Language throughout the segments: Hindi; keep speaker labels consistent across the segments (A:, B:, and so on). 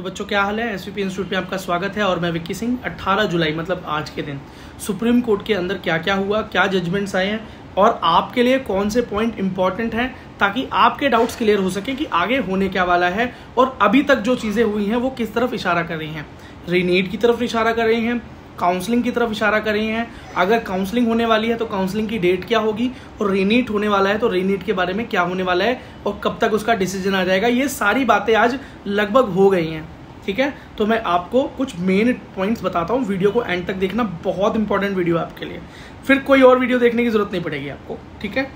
A: तो बच्चों क्या हाल है। एसवीपी इंस्टीट्यूट में आपका स्वागत है और मैं विक्की सिंह। 18 जुलाई मतलब आज के दिन सुप्रीम कोर्ट के अंदर क्या क्या हुआ, क्या जजमेंट्स आए हैं और आपके लिए कौन से पॉइंट इंपॉर्टेंट हैं ताकि आपके डाउट्स क्लियर हो सके कि आगे होने क्या वाला है और अभी तक जो चीज़ें हुई हैं वो किस तरफ इशारा कर रही हैं। रीनीट की तरफ इशारा कर रही हैं, काउंसलिंग की तरफ इशारा कर रही हैं। अगर काउंसलिंग होने वाली है तो काउंसलिंग की डेट क्या होगी और रीनीट होने वाला है तो रीनीट के बारे में क्या होने वाला है और कब तक उसका डिसीजन आ जाएगा। ये सारी बातें आज लगभग हो गई हैं, ठीक है। तो मैं आपको कुछ मेन पॉइंट्स बताता हूँ। वीडियो को एंड तक देखना, बहुत इंपॉर्टेंट वीडियो है आपके लिए, फिर कोई और वीडियो देखने की जरूरत नहीं पड़ेगी आपको, ठीक है।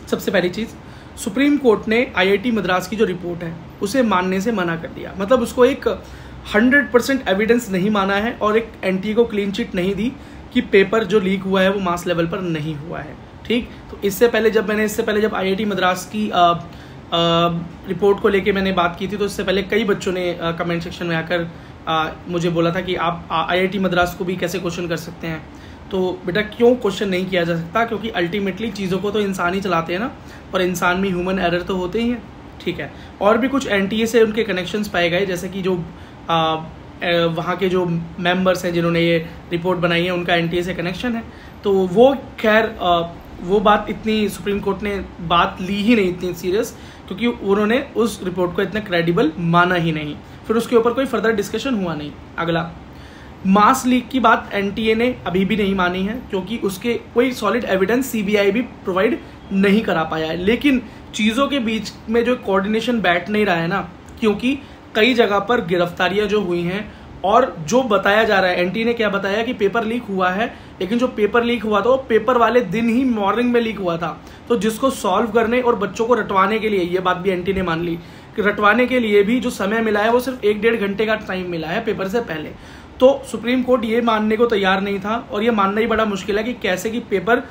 A: सबसे पहली चीज़, सुप्रीम कोर्ट ने IIT मद्रास की जो रिपोर्ट है उसे मानने से मना कर दिया। मतलब उसको एक 100% एविडेंस नहीं माना है और एक NTA को क्लीन चिट नहीं दी कि पेपर जो लीक हुआ है वो मास लेवल पर नहीं हुआ है, ठीक। तो इससे पहले जब IIT मद्रास की रिपोर्ट को लेके मैंने बात की थी तो इससे पहले कई बच्चों ने कमेंट सेक्शन में आकर मुझे बोला था कि आप IIT मद्रास को भी कैसे क्वेश्चन कर सकते हैं। तो बेटा क्यों क्वेश्चन नहीं किया जा सकता, क्योंकि अल्टीमेटली चीज़ों को तो इंसान ही चलाते हैं ना, और इंसान में ह्यूमन एरर तो होते ही हैं, ठीक है। और भी कुछ NTA से उनके कनेक्शंस पाए गए, जैसे कि जो वहाँ के जो मेंबर्स हैं जिन्होंने ये रिपोर्ट बनाई है उनका NTA से कनेक्शन है। तो वो खैर वो बात इतनी सुप्रीम कोर्ट ने बात ली ही नहीं इतनी सीरियस, क्योंकि उन्होंने उस रिपोर्ट को इतना क्रेडिबल माना ही नहीं। फिर उसके ऊपर कोई फर्दर डिस्कशन हुआ नहीं। अगला, मास लीक की बात NTA ने अभी भी नहीं मानी है, क्योंकि उसके कोई सॉलिड एविडेंस CBI भी प्रोवाइड नहीं करा पाया है। लेकिन चीज़ों के बीच में जो कोऑर्डिनेशन बैठ नहीं रहा है ना, क्योंकि कई जगह पर गिरफ्तारियां जो हुई हैं और जो बताया जा रहा है, NTA ने क्या बताया कि पेपर लीक हुआ है, लेकिन जो पेपर लीक हुआ था वो पेपर वाले दिन ही मॉर्निंग में लीक हुआ था। तो जिसको सॉल्व करने और बच्चों को रटवाने के लिए, ये बात भी NTA ने मान ली कि रटवाने के लिए भी जो समय मिला है वो सिर्फ 1-1.5 घंटे का टाइम मिला है पेपर से पहले। तो सुप्रीम कोर्ट ये मानने को तैयार नहीं था और ये मानना ही बड़ा मुश्किल है कि कैसे कि पेपर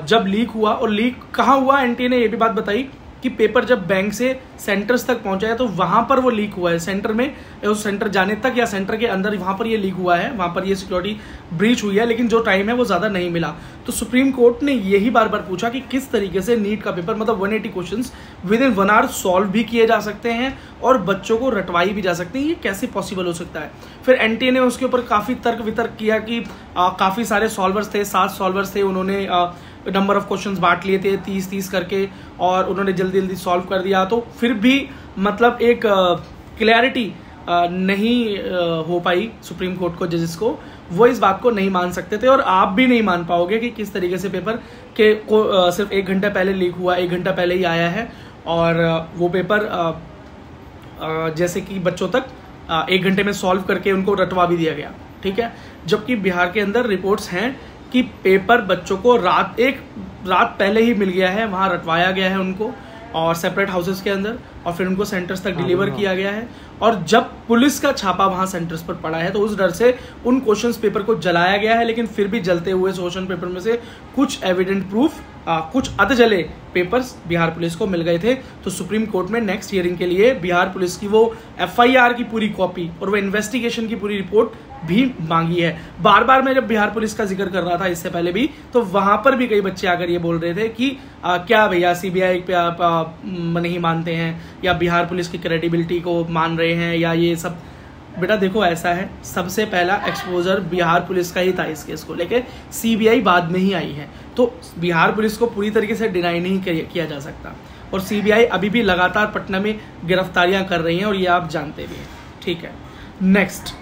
A: जब लीक हुआ और लीक कहाँ हुआ। NTA ने ये भी बात बताई कि पेपर जब बैंक से सेंटर्स तक पहुंचा है तो वहां पर वो लीक हुआ है, सेंटर में, उस सेंटर जाने तक या सेंटर के अंदर वहां पर ये लीक हुआ है, वहां पर ये सिक्योरिटी ब्रीच हुई है, लेकिन जो टाइम है वो ज़्यादा नहीं मिला। तो सुप्रीम कोर्ट ने यही बार बार पूछा कि किस तरीके से नीट का पेपर, मतलब 180 questions within 1 hour solve भी किए जा सकते हैं और बच्चों को रटवाई भी जा सकते हैं, ये कैसे पॉसिबल हो सकता है। फिर NTA ने उसके ऊपर काफ़ी तर्क वितर्क किया कि काफ़ी सारे सॉल्वर्स थे, 7 सॉल्वर्स थे, उन्होंने नंबर ऑफ क्वेश्चंस बांट लिए थे 30-30 करके और उन्होंने जल्दी जल्दी सॉल्व कर दिया। तो फिर भी मतलब एक क्लैरिटी नहीं हो पाई सुप्रीम कोर्ट को, जजेस को, वो इस बात को नहीं मान सकते थे और आप भी नहीं मान पाओगे कि किस तरीके से पेपर के को सिर्फ 1 घंटा पहले लीक हुआ, 1 घंटा पहले ही आया है और वो पेपर जैसे कि बच्चों तक 1 घंटे में सॉल्व करके उनको रटवा भी दिया गया, ठीक है। जबकि बिहार के अंदर रिपोर्ट्स हैं कि पेपर बच्चों को एक रात पहले ही मिल गया है, वहाँ रटवाया गया है उनको और सेपरेट हाउसेस के अंदर और फिर उनको सेंटर्स तक डिलीवर किया गया है। और जब पुलिस का छापा वहाँ सेंटर्स पर पड़ा है तो उस डर से उन क्वेश्चंस पेपर को जलाया गया है, लेकिन फिर भी जलते हुए क्वेश्चन पेपर में से कुछ एविडेंट प्रूफ, कुछ अधजले पेपर्स बिहार पुलिस को मिल गए थे। तो सुप्रीम कोर्ट में नेक्स्ट हियरिंग के लिए बिहार पुलिस की वो FIR की पूरी कॉपी और वो इन्वेस्टिगेशन की पूरी रिपोर्ट भी मांगी है। बार बार मैं जब बिहार पुलिस का जिक्र कर रहा था इससे पहले भी, तो वहां पर भी कई बच्चे आकर ये बोल रहे थे कि क्या भैया CBI पे आप नहीं मानते हैं या बिहार पुलिस की क्रेडिबिलिटी को मान रहे हैं या ये सब। बेटा देखो ऐसा है, सबसे पहला एक्सपोजर बिहार पुलिस का ही था इस केस को लेके, CBI बाद में ही आई है। तो बिहार पुलिस को पूरी तरीके से डिनाई नहीं किया जा सकता और CBI अभी भी लगातार पटना में गिरफ्तारियां कर रही हैं और ये आप जानते भी हैं, ठीक है। नेक्स्ट,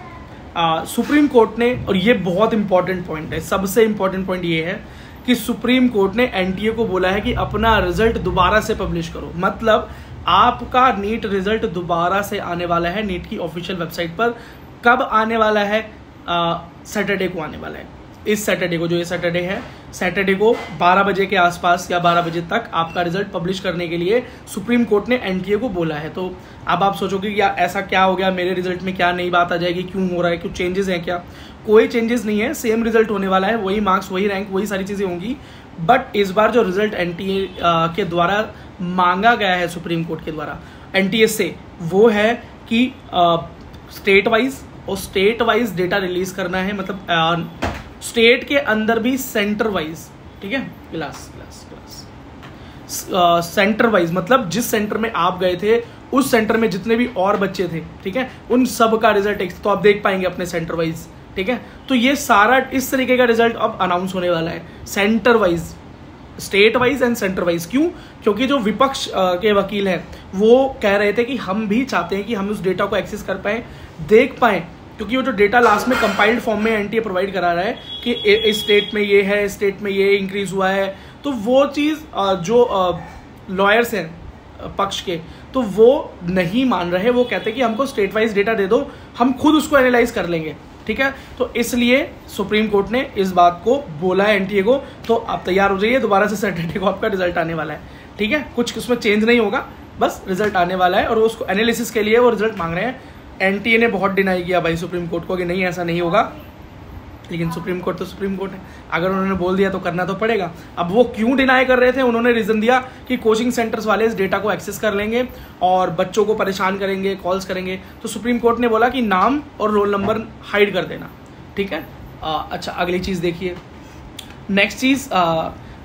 A: सुप्रीम कोर्ट ने, और ये बहुत इंपॉर्टेंट पॉइंट है, सबसे इंपॉर्टेंट पॉइंट ये है कि सुप्रीम कोर्ट ने NTA को बोला है कि अपना रिजल्ट दोबारा से पब्लिश करो। मतलब आपका नीट रिजल्ट दोबारा से आने वाला है नीट की ऑफिशियल वेबसाइट पर। कब आने वाला है? सैटरडे को आने वाला है, इस सैटरडे को, जो ये सैटरडे है, सैटरडे को 12 बजे के आसपास या 12 बजे तक आपका रिजल्ट पब्लिश करने के लिए सुप्रीम कोर्ट ने NTA को बोला है। तो अब आप सोचोगे कि ऐसा क्या हो गया, मेरे रिजल्ट में क्या नई बात आ जाएगी, क्यों हो रहा है, क्यों चेंजेस हैं क्या? कोई चेंजेस नहीं है, सेम रिजल्ट होने वाला है, वही मार्क्स, वही रैंक, वही सारी चीज़ें होंगी। बट इस बार जो रिजल्ट NTA के द्वारा मांगा गया है सुप्रीम कोर्ट के द्वारा NTA से, वो है कि स्टेट वाइज और स्टेट वाइज डेटा रिलीज करना है। मतलब स्टेट के अंदर भी सेंटर वाइज, ठीक है, क्लास सेंटर वाइज, मतलब जिस सेंटर में आप गए थे उस सेंटर में जितने भी और बच्चे थे, ठीक है, उन सब का रिजल्ट एक तो आप देख पाएंगे अपने सेंटर वाइज, ठीक है। तो ये सारा इस तरीके का रिजल्ट अब अनाउंस होने वाला है, centre wise, state wise and centre wise. क्यों? क्योंकि जो विपक्ष के वकील हैं वो कह रहे थे कि हम भी चाहते हैं कि हम उस डेटा को एक्सेस कर पाएं, देख पाएं, क्योंकि वो जो डेटा लास्ट में कंपाइल्ड फॉर्म में एनटीए प्रोवाइड करा रहा है कि इस स्टेट में ये है, स्टेट में ये इंक्रीज हुआ है, तो वो चीज़ जो लॉयर्स हैं पक्ष के, तो वो नहीं मान रहे। वो कहते हैं कि हमको स्टेट वाइज डेटा दे दो, हम खुद उसको एनालाइज कर लेंगे, ठीक है। तो इसलिए सुप्रीम कोर्ट ने इस बात को बोला है एनटीए को। तो आप तैयार हो जाइए, दोबारा से सैटरडे को आपका रिजल्ट आने वाला है, ठीक है। कुछ उसमें चेंज नहीं होगा, बस रिजल्ट आने वाला है और उसको एनालिसिस के लिए वो रिजल्ट मांग रहे हैं। एनटीए ने बहुत डिनाई किया भाई सुप्रीम कोर्ट को कि नहीं ऐसा नहीं होगा, लेकिन सुप्रीम कोर्ट तो सुप्रीम कोर्ट है, अगर उन्होंने बोल दिया तो करना तो पड़ेगा। अब वो क्यों डिनाई कर रहे थे? उन्होंने रीजन दिया कि कोचिंग सेंटर्स वाले इस डेटा को एक्सेस कर लेंगे और बच्चों को परेशान करेंगे, कॉल्स करेंगे। तो सुप्रीम कोर्ट ने बोला कि नाम और रोल नंबर हाइड कर देना, ठीक है। अच्छा, अगली चीज़ देखिए, नेक्स्ट चीज़,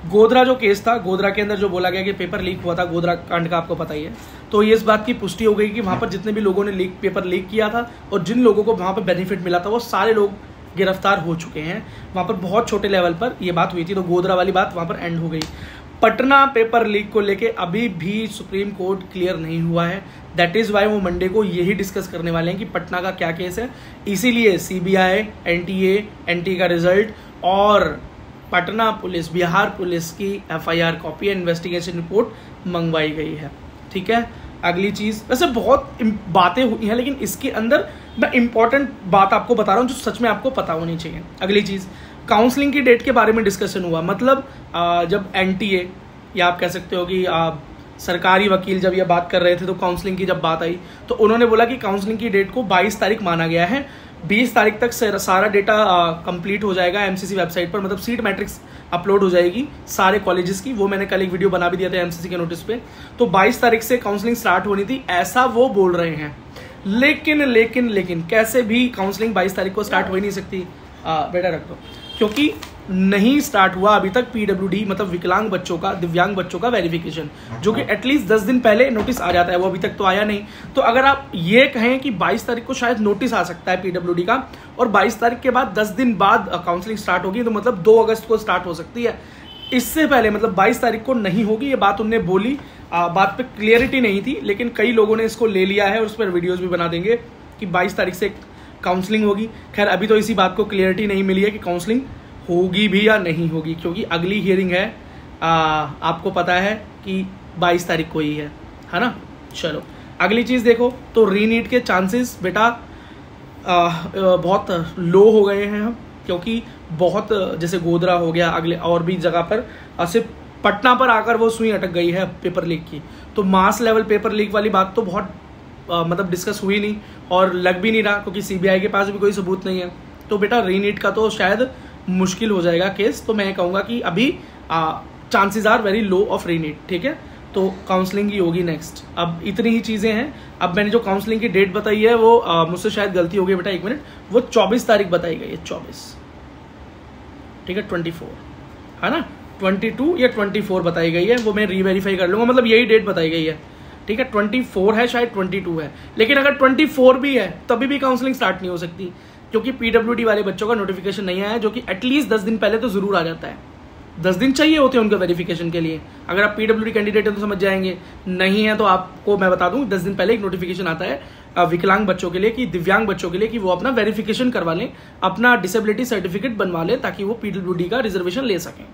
A: गोधरा जो केस था, गोधरा के अंदर जो बोला गया कि पेपर लीक हुआ था, गोधरा कांड का आपको पता ही है। तो ये इस बात की पुष्टि हो गई कि वहाँ पर जितने भी लोगों ने पेपर लीक किया था और जिन लोगों को वहाँ पर बेनिफिट मिला था वो सारे लोग गिरफ्तार हो चुके हैं। वहाँ पर बहुत छोटे लेवल पर ये बात हुई थी, तो गोधरा वाली बात वहाँ पर एंड हो गई। पटना पेपर लीक को लेके अभी भी सुप्रीम कोर्ट क्लियर नहीं हुआ है। दैट इज़ वाई वो मंडे को यही डिस्कस करने वाले हैं कि पटना का क्या केस है। इसीलिए सीबीआई, एनटीए का रिजल्ट और पटना पुलिस, बिहार पुलिस की एफआईआर कॉपी, इन्वेस्टिगेशन रिपोर्ट मंगवाई गई है, ठीक है। अगली चीज़, वैसे बहुत बातें हुई हैं, लेकिन इसके अंदर मैं इंपॉर्टेंट बात आपको बता रहा हूँ जो सच में आपको पता होनी चाहिए। अगली चीज़, काउंसलिंग की डेट के बारे में डिस्कशन हुआ। मतलब जब एनटीए या आप कह सकते हो कि सरकारी वकील जब ये बात कर रहे थे, तो काउंसलिंग की जब बात आई तो उन्होंने बोला कि काउंसलिंग की डेट को 22 तारीख माना गया है। 20 तारीख तक सारा डेटा कंप्लीट हो जाएगा एमसीसी वेबसाइट पर, मतलब सीट मैट्रिक्स अपलोड हो जाएगी सारे कॉलेजेस की। वो मैंने कल एक वीडियो बना भी दिया था एमसीसी के नोटिस पे। तो 22 तारीख से काउंसलिंग स्टार्ट होनी थी, ऐसा वो बोल रहे हैं। लेकिन कैसे भी काउंसलिंग 22 तारीख को स्टार्ट हो ही नहीं सकती। बेटा रख दो, क्योंकि नहीं स्टार्ट हुआ अभी तक पीडब्ल्यूडी, मतलब विकलांग बच्चों का, दिव्यांग बच्चों का वेरिफिकेशन, जो कि एटलीस्ट 10 दिन पहले नोटिस आ जाता है, वो अभी तक तो आया नहीं। तो अगर आप ये कहें कि 22 तारीख को शायद नोटिस आ सकता है पीडब्ल्यूडी का और 22 तारीख के बाद 10 दिन बाद काउंसलिंग स्टार्ट होगी, तो मतलब 2 अगस्त को स्टार्ट हो सकती है। इससे पहले मतलब 22 तारीख को नहीं होगी, ये बात उनने बोली। बात पे क्लियरिटी नहीं थी, लेकिन कई लोगों ने इसको ले लिया है और उस पर वीडियोज़ भी बना देंगे कि 22 तारीख से काउंसलिंग होगी। खैर अभी तो इसी बात को क्लियरिटी नहीं मिली है कि काउंसलिंग होगी भी या नहीं होगी, क्योंकि अगली हियरिंग है आपको पता है कि 22 तारीख को ही है ना। चलो अगली चीज़ देखो, तो रीनीट के चांसेस बेटा बहुत लो हो गए हैं हम, क्योंकि बहुत जैसे गोधरा हो गया, अगले और भी जगह पर सिर्फ पटना पर आकर वो सुई अटक गई है पेपर लीक की। तो मास लेवल पेपर लीक वाली बात तो बहुत मतलब डिस्कस हुई नहीं और लग भी नहीं रहा, क्योंकि सीबीआई के पास भी कोई सबूत नहीं है। तो बेटा रीनीट का तो शायद मुश्किल हो जाएगा केस। तो मैं कहूँगा कि अभी chances are very low of reNEET, ठीक है। तो काउंसलिंग ही होगी नेक्स्ट। अब इतनी ही चीज़ें हैं। अब मैंने जो काउंसलिंग की डेट बताई है वो मुझसे शायद गलती हो गई बेटा, 1 मिनट, वो 24 तारीख बताई गई है, 24, ठीक है। 24 है ना, 22 या 24 बताई गई है, वो मैं रीवेरीफाई कर लूँगा, मतलब यही डेट बताई गई है, ठीक है। 24 है शायद, 22 है, लेकिन अगर 24 भी है तभी भी काउंसलिंग स्टार्ट नहीं हो सकती, क्योंकि पीडब्ल्यूडी वाले बच्चों का नोटिफिकेशन नहीं आया है, जो कि एटलीस्ट 10 दिन पहले तो जरूर आ जाता है। 10 दिन चाहिए होते हैं उनके वेरिफिकेशन के लिए। अगर आप पीडब्ल्यूडी कैंडिडेट हैं तो समझ जाएंगे, नहीं है तो आपको मैं बता दूं 10 दिन पहले एक नोटिफिकेशन आता है विकलांग बच्चों के लिए, कि दिव्यांग बच्चों के लिए, कि वो अपना वेरिफिकेशन करवा लें, अपना डिसेबिलिटी सर्टिफिकेट बनवा लें, ताकि वो पीडब्ल्यूडी का रिजर्वेशन ले सकें।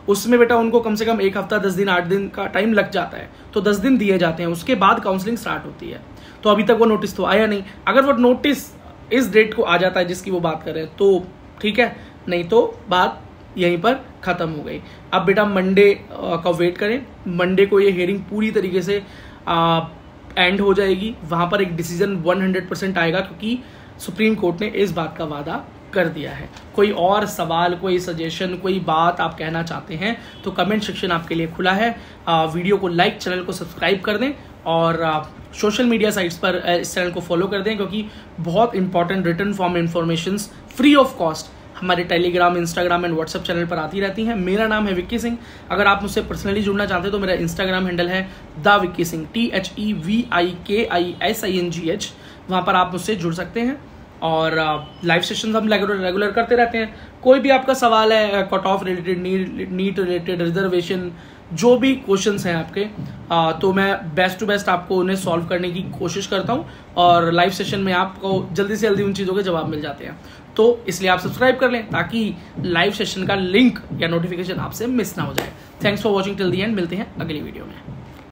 A: उसमें बेटा उनको कम से कम 1 हफ्ता 10 दिन 8 दिन का टाइम लग जाता है, तो 10 दिन दिए जाते हैं, उसके बाद काउंसलिंग स्टार्ट होती है। तो अभी तक वो नोटिस तो आया नहीं। अगर वो नोटिस इस डेट को आ जाता है जिसकी वो बात कर रहे हैं तो ठीक है, नहीं तो बात यहीं पर ख़त्म हो गई। अब बेटा मंडे का वेट करें, मंडे को ये हियरिंग पूरी तरीके से एंड हो जाएगी, वहाँ पर एक डिसीजन 100% आएगा, क्योंकि सुप्रीम कोर्ट ने इस बात का वादा कर दिया है। कोई और सवाल, कोई सजेशन, कोई बात आप कहना चाहते हैं तो कमेंट सेक्शन आपके लिए खुला है। वीडियो को लाइक, चैनल को सब्सक्राइब कर दें और सोशल मीडिया साइट्स पर इस चैनल को फॉलो कर दें, क्योंकि बहुत important written form informations free of cost हमारे Telegram, Instagram and WhatsApp channel पर आती रहती हैं। मेरा नाम है विक्की सिंह। अगर आप मुझसे पर्सनली जुड़ना चाहते हैं तो मेरा इंस्टाग्राम हैंडल है द विक्की सिंह, THEVIKISINGH। वहाँ पर आप मुझसे जुड़ सकते हैं और लाइव सेशंस हम रेगुलर करते रहते हैं। कोई भी आपका सवाल है cut off related, NEET related, reservation, जो भी क्वेश्चंस हैं आपके, तो मैं बेस्ट टू बेस्ट आपको उन्हें सॉल्व करने की कोशिश करता हूं और लाइव सेशन में आपको जल्दी से जल्दी उन चीज़ों के जवाब मिल जाते हैं। तो इसलिए आप सब्सक्राइब कर लें ताकि लाइव सेशन का लिंक या नोटिफिकेशन आपसे मिस ना हो जाए। Thanks for watching till the end. मिलते हैं अगली वीडियो में।